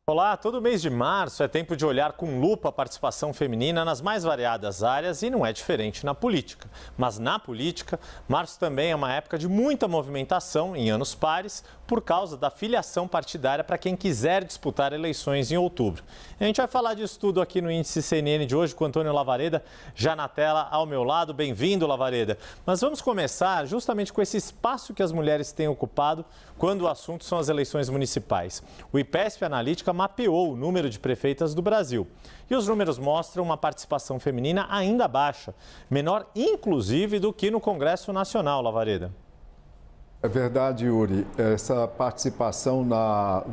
Olá, todo mês de março é tempo de olhar com lupa a participação feminina nas mais variadas áreas e não é diferente na política. Mas na política, março também é uma época de muita movimentação em anos pares por causa da filiação partidária para quem quiser disputar eleições em outubro. A gente vai falar disso tudo aqui no Índice CNN de hoje com o Antônio Lavareda, já na tela ao meu lado. Bem-vindo, Lavareda. Mas vamos começar justamente com esse espaço que as mulheres têm ocupado quando o assunto são as eleições municipais. O IPESP Analítica mapeou o número de prefeitas do Brasil. E os números mostram uma participação feminina ainda baixa, menor inclusive do que no Congresso Nacional, Lavareda. É verdade, Yuri. Essa participação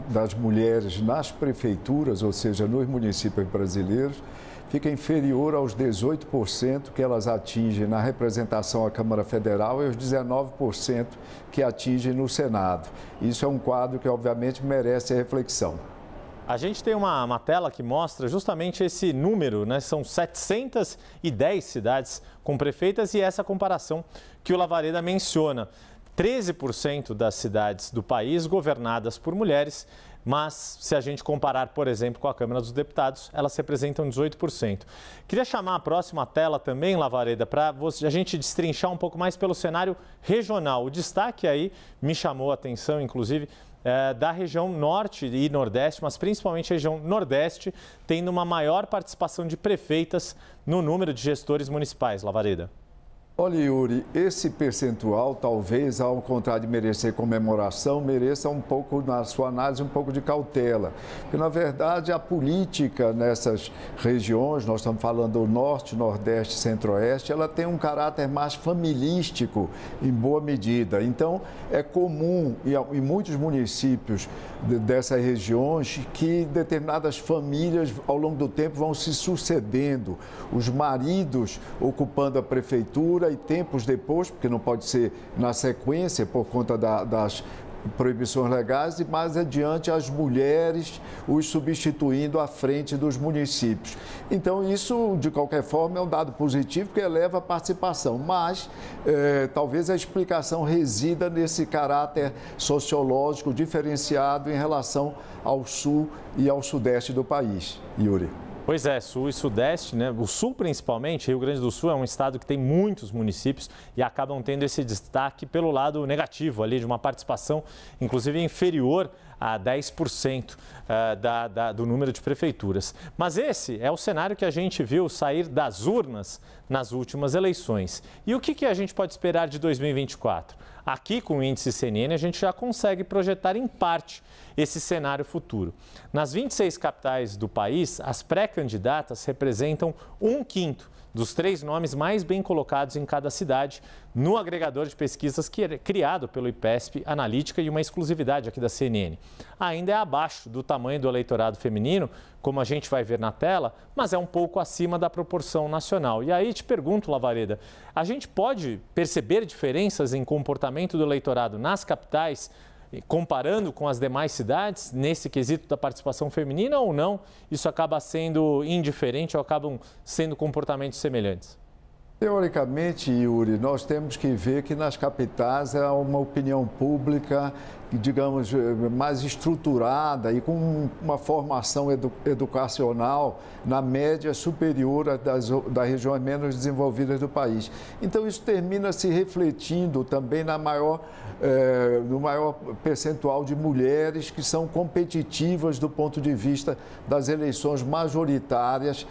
das mulheres nas prefeituras, ou seja, nos municípios brasileiros, fica inferior aos 18% que elas atingem na representação à Câmara Federal e aos 19% que atingem no Senado. Isso é um quadro que, obviamente, merece reflexão. A gente tem uma tela que mostra justamente esse número, né? São 710 cidades com prefeitas e essa comparação que o Lavareda menciona. 13% das cidades do país governadas por mulheres, mas se a gente comparar, por exemplo, com a Câmara dos Deputados, elas representam 18%. Queria chamar a próxima tela também, Lavareda, para a gente destrinchar um pouco mais pelo cenário regional. O destaque aí me chamou a atenção, inclusive, da região norte e nordeste, mas principalmente a região nordeste, tendo uma maior participação de prefeitas no número de gestores municipais, Lavareda. Olha, Yuri, esse percentual, talvez, ao contrário de merecer comemoração, mereça um pouco, na sua análise, um pouco de cautela. Porque, na verdade, a política nessas regiões, nós estamos falando do norte, nordeste, centro-oeste, ela tem um caráter mais familístico, em boa medida. Então, é comum, em muitos municípios dessas regiões, que determinadas famílias, ao longo do tempo, vão se sucedendo. Os maridos ocupando a prefeitura, e tempos depois, porque não pode ser na sequência por conta das proibições legais, e mais adiante as mulheres os substituindo à frente dos municípios. Então isso, de qualquer forma, é um dado positivo que eleva a participação, mas talvez a explicação resida nesse caráter sociológico diferenciado em relação ao sul e ao sudeste do país. Yuri. Pois é, sul e sudeste, né? O sul principalmente, Rio Grande do Sul é um estado que tem muitos municípios e acabam tendo esse destaque pelo lado negativo ali, de uma participação inclusive inferior a 10% do número de prefeituras. Mas esse é o cenário que a gente viu sair das urnas nas últimas eleições. E o que a gente pode esperar de 2024? Aqui com o Índice CNN a gente já consegue projetar em parte esse cenário futuro. Nas 26 capitais do país, as pré-candidatas representam 1/5 dos 3 nomes mais bem colocados em cada cidade no agregador de pesquisas que é criado pelo IPESP Analítica e uma exclusividade aqui da CNN. Ainda é abaixo do tamanho do eleitorado feminino, como a gente vai ver na tela, mas é um pouco acima da proporção nacional. E aí te pergunto, Lavareda, a gente pode perceber diferenças em comportamento do eleitorado nas capitais, comparando com as demais cidades, nesse quesito da participação feminina ou não? Isso acaba sendo indiferente ou acabam sendo comportamentos semelhantes? Teoricamente, Yuri, nós temos que ver que nas capitais há uma opinião pública, digamos, mais estruturada e com uma formação educacional, na média, superior às das regiões menos desenvolvidas do país. Então, isso termina se refletindo também no maior percentual de mulheres que são competitivas do ponto de vista das eleições majoritárias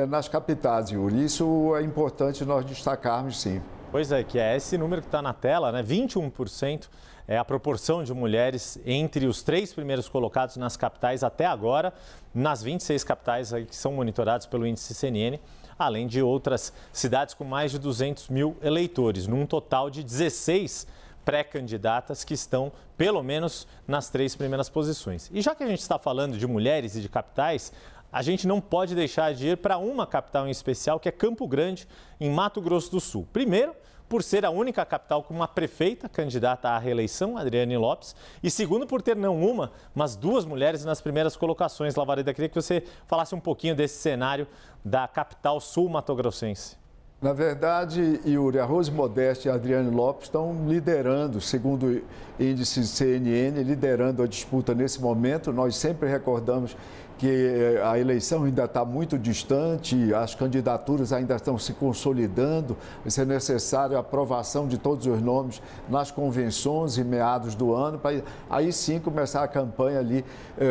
nas capitais, Yuri. Isso é importante nós destacarmos, sim. Pois é, que é esse número que está na tela, né? 21% é a proporção de mulheres entre os 3 primeiros colocados nas capitais até agora, nas 26 capitais aí que são monitoradas pelo Índice CNN, além de outras cidades com mais de 200 mil eleitores, num total de 16 pré-candidatas que estão, pelo menos, nas 3 primeiras posições. E já que a gente está falando de mulheres e de capitais, a gente não pode deixar de ir para uma capital em especial, que é Campo Grande, em Mato Grosso do Sul. Primeiro, por ser a única capital com uma prefeita candidata à reeleição, Adriane Lopes, e segundo, por ter não uma, mas 2 mulheres nas primeiras colocações. Lavareda, queria que você falasse um pouquinho desse cenário da capital sul-matogrossense. Na verdade, Yuri, a Rose Modeste e a Adriane Lopes estão liderando, segundo o índice CNN, liderando a disputa nesse momento. Nós sempre recordamos que a eleição ainda está muito distante, as candidaturas ainda estão se consolidando, vai ser necessário a aprovação de todos os nomes nas convenções em meados do ano, para aí sim começar a campanha ali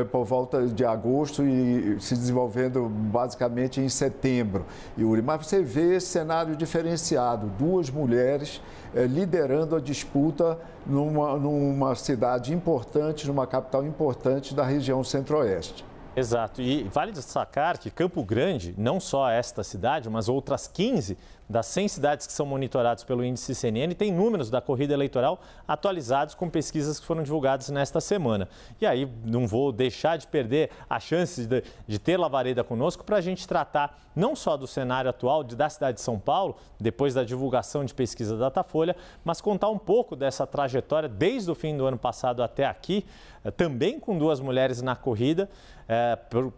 por volta de agosto e se desenvolvendo basicamente em setembro, Yuri. Mas você vê esse cenário diferenciado, duas mulheres liderando a disputa numa cidade importante, numa capital importante da região centro-oeste. Exato. E vale destacar que Campo Grande, não só esta cidade, mas outras 15 das 100 cidades que são monitoradas pelo índice CNN, tem números da corrida eleitoral atualizados com pesquisas que foram divulgadas nesta semana. E aí não vou deixar de perder a chance de ter Lavareda conosco para a gente tratar não só do cenário atual da cidade de São Paulo, depois da divulgação de pesquisa da Datafolha, mas contar um pouco dessa trajetória desde o fim do ano passado até aqui, também com duas mulheres na corrida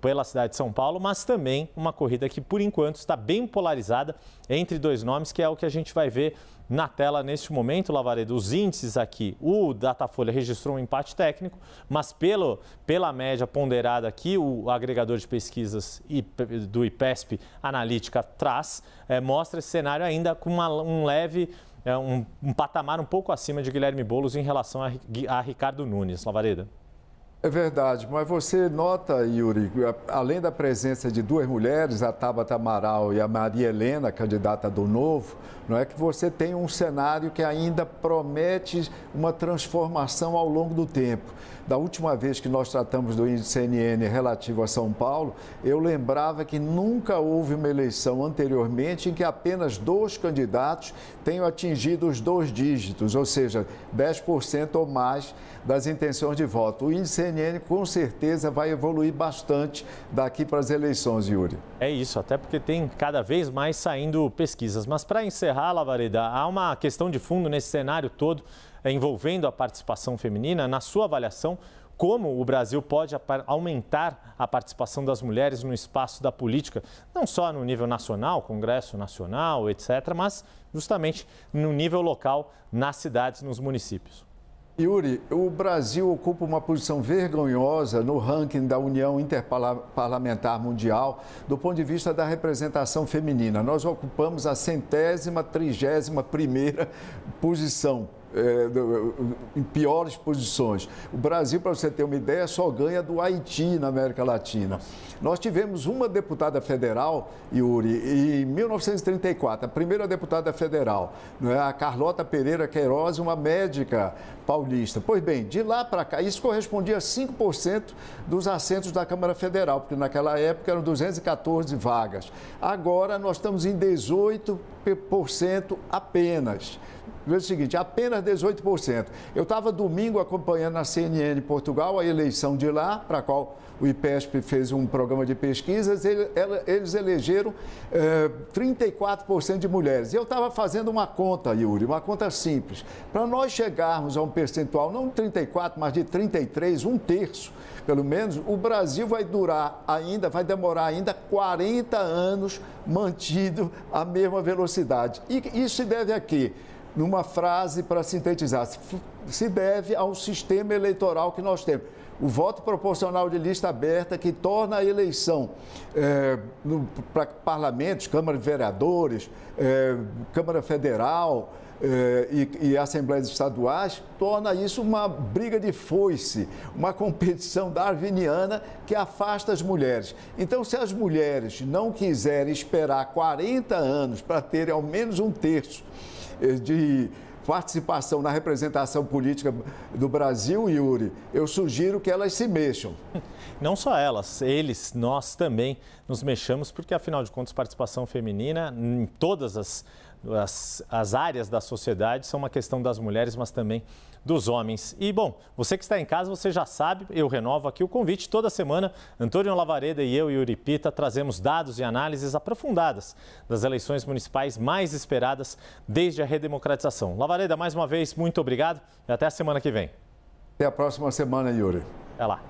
pela cidade de São Paulo, mas também uma corrida que, por enquanto, está bem polarizada entre dois nomes, que é o que a gente vai ver na tela neste momento, Lavareda. Os índices aqui, o Datafolha registrou um empate técnico, mas pela média ponderada aqui, o agregador de pesquisas do IPESP Analítica traz, mostra esse cenário ainda com um leve... um patamar um pouco acima de Guilherme Boulos em relação a Ricardo Nunes. Lavareda. É verdade, mas você nota, Yuri, além da presença de duas mulheres, a Tabata Amaral e a Maria Helena, candidata do Novo, não é que você tem um cenário que ainda promete uma transformação ao longo do tempo. Da última vez que nós tratamos do índice CNN relativo a São Paulo, eu lembrava que nunca houve uma eleição anteriormente em que apenas dois candidatos tenham atingido os 2 dígitos, ou seja, 10% ou mais das intenções de voto. O índice CNN com certeza vai evoluir bastante daqui para as eleições, Yuri. É isso, até porque tem cada vez mais saindo pesquisas. Mas para encerrar, Lavareda, há uma questão de fundo nesse cenário todo envolvendo a participação feminina. Na sua avaliação, como o Brasil pode aumentar a participação das mulheres no espaço da política, não só no nível nacional, Congresso Nacional, etc., mas justamente no nível local, nas cidades, nos municípios? Yuri, o Brasil ocupa uma posição vergonhosa no ranking da União Interparlamentar Mundial do ponto de vista da representação feminina. Nós ocupamos a 131ª posição. Em piores posições. O Brasil, para você ter uma ideia, só ganha do Haiti na América Latina. Nós tivemos uma deputada federal, Yuri, em 1934, a primeira deputada federal, a Carlota Pereira Queiroz, uma médica paulista. Pois bem, de lá para cá, isso correspondia a 5% dos assentos da Câmara Federal, porque naquela época eram 214 vagas. Agora nós estamos em 18% apenas. Veja o seguinte, apenas 18%. Eu estava domingo acompanhando na CNN Portugal a eleição de lá, para a qual o IPESP fez um programa de pesquisas, eles elegeram 34% de mulheres. E eu estava fazendo uma conta, Yuri, uma conta simples. Para nós chegarmos a um percentual, não de 34, mas de 33, um terço, pelo menos, o Brasil vai demorar ainda 40 anos mantido a mesma velocidade. E isso se deve a quê? Numa frase para sintetizar, se deve ao sistema eleitoral que nós temos. O voto proporcional de lista aberta que torna a eleição para parlamentos, Câmara de Vereadores, Câmara Federal e assembleias estaduais, torna isso uma briga de foice, uma competição darwiniana que afasta as mulheres. Então, se as mulheres não quiserem esperar 40 anos para terem ao menos um terço de participação na representação política do Brasil, Yuri, eu sugiro que elas se mexam. Não só elas, nós também nos mexamos, porque afinal de contas, participação feminina em todas as áreas da sociedade são uma questão das mulheres, mas também dos homens. E, bom, você que está em casa, você já sabe, eu renovo aqui o convite. Toda semana, Antônio Lavareda e eu, Yuri Pita, trazemos dados e análises aprofundadas das eleições municipais mais esperadas desde a redemocratização. Lavareda, mais uma vez, muito obrigado e até a semana que vem. Até a próxima semana, Yuri. Até lá.